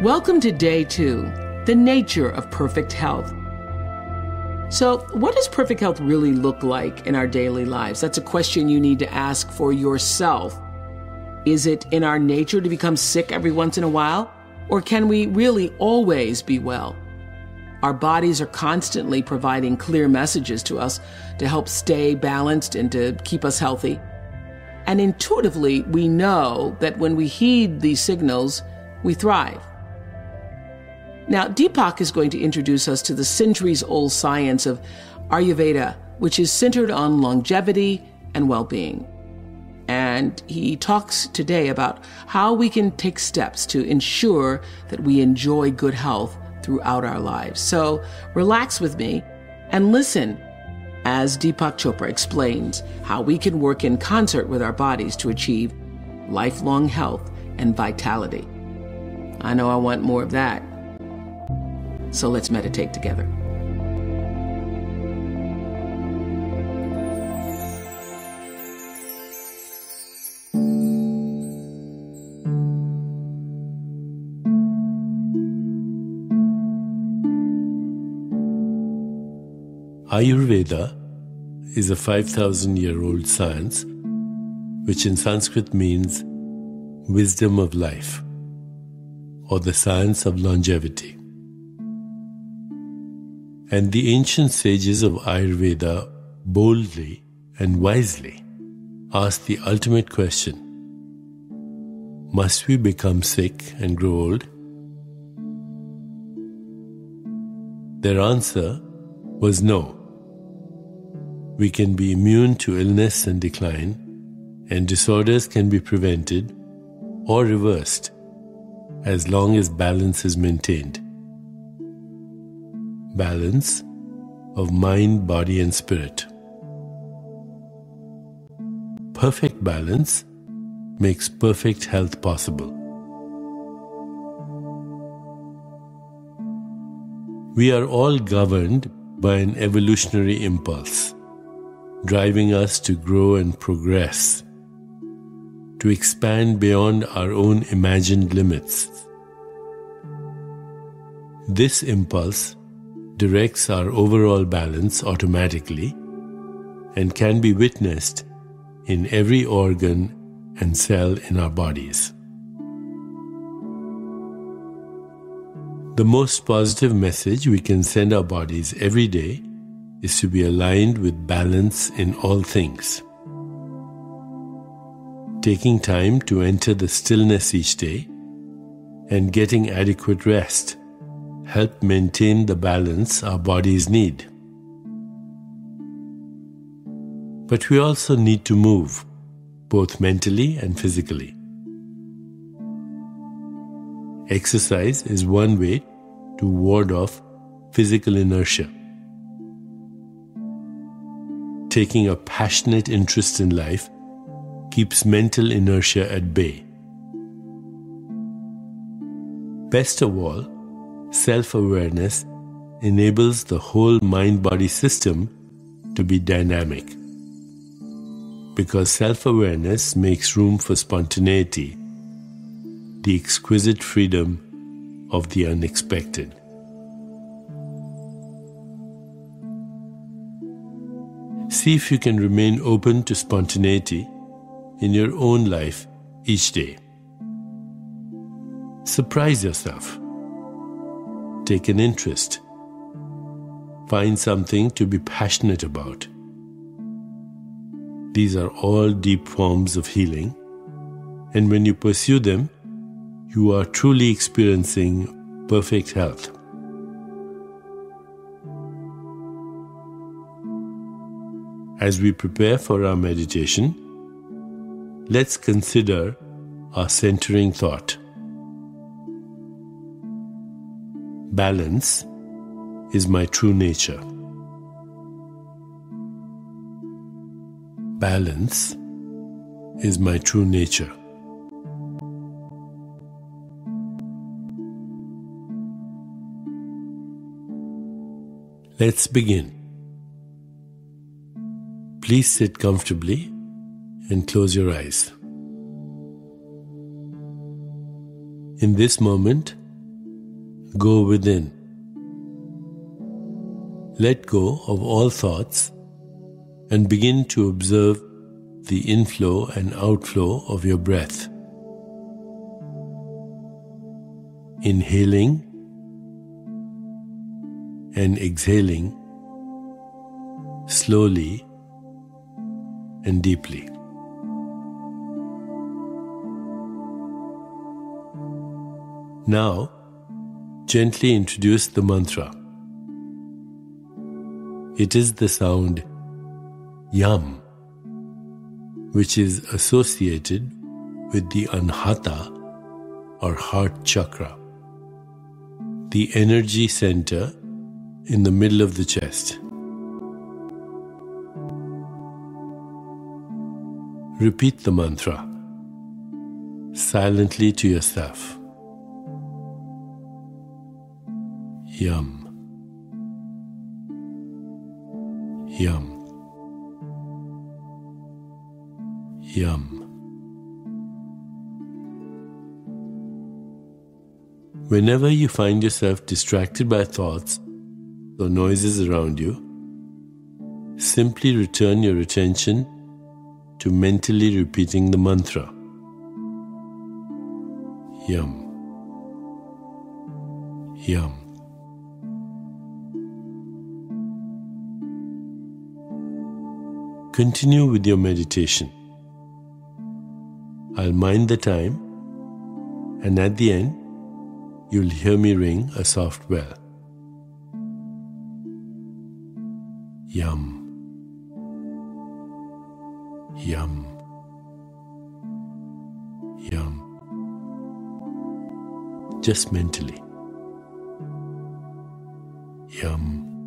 Welcome to Day 2, the nature of perfect health. So, what does perfect health really look like in our daily lives? That's a question you need to ask for yourself. Is it in our nature to become sick every once in a while? Or can we really always be well? Our bodies are constantly providing clear messages to us to help stay balanced and to keep us healthy. And intuitively, we know that when we heed these signals, we thrive. Now, Deepak is going to introduce us to the centuries-old science of Ayurveda, which is centered on longevity and well-being. And he talks today about how we can take steps to ensure that we enjoy good health throughout our lives. So relax with me and listen as Deepak Chopra explains how we can work in concert with our bodies to achieve lifelong health and vitality. I know I want more of that. So let's meditate together. Ayurveda is a 5,000-year-old science, which in Sanskrit means wisdom of life, or the science of longevity. And the ancient sages of Ayurveda boldly and wisely asked the ultimate question: must we become sick and grow old? Their answer was no. We can be immune to illness and decline, and disorders can be prevented or reversed as long as balance is maintained. Balance of mind, body, and spirit. Perfect balance makes perfect health possible. We are all governed by an evolutionary impulse, driving us to grow and progress, to expand beyond our own imagined limits. This impulse directs our overall balance automatically and can be witnessed in every organ and cell in our bodies. The most positive message we can send our bodies every day is to be aligned with balance in all things. Taking time to enter the stillness each day and getting adequate rest help maintain the balance our bodies need. But we also need to move, both mentally and physically. Exercise is one way to ward off physical inertia. Taking a passionate interest in life keeps mental inertia at bay. Best of all, self-awareness enables the whole mind-body system to be dynamic. Because self-awareness makes room for spontaneity, the exquisite freedom of the unexpected. See if you can remain open to spontaneity in your own life each day. Surprise yourself. Take an interest. Find something to be passionate about. These are all deep forms of healing, and when you pursue them, you are truly experiencing perfect health. As we prepare for our meditation, let's consider our centering thought. Balance is my true nature. Balance is my true nature. Let's begin. Please sit comfortably and close your eyes. In this moment, Go within. Let go of all thoughts and begin to observe the inflow and outflow of your breath. Inhaling and exhaling slowly and deeply. Now, gently introduce the mantra. It is the sound Yam, which is associated with the Anahata or heart chakra, the energy center in the middle of the chest. Repeat the mantra silently to yourself. Yam. Yam. Yam. Whenever you find yourself distracted by thoughts or noises around you, simply return your attention to mentally repeating the mantra. Yam. Yam. Continue with your meditation. I'll mind the time, and at the end, you'll hear me ring a soft bell. Yam. Yam. Yam. Just mentally. Yam.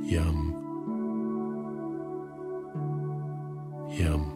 Yam. Yam.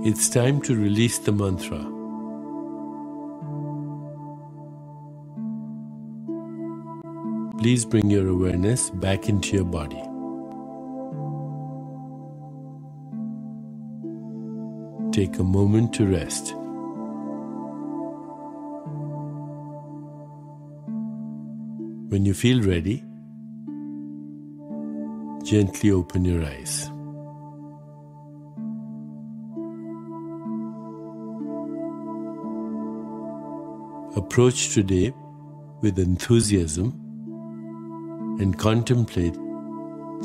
It's time to release the mantra. Please bring your awareness back into your body. Take a moment to rest. When you feel ready, gently open your eyes. Approach today with enthusiasm and contemplate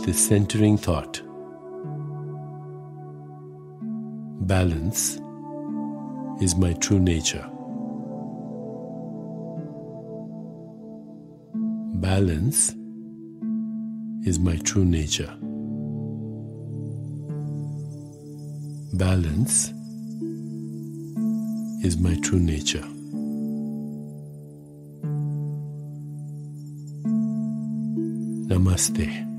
the centering thought. Balance is my true nature. Balance is my true nature. Balance is my true nature. Namaste.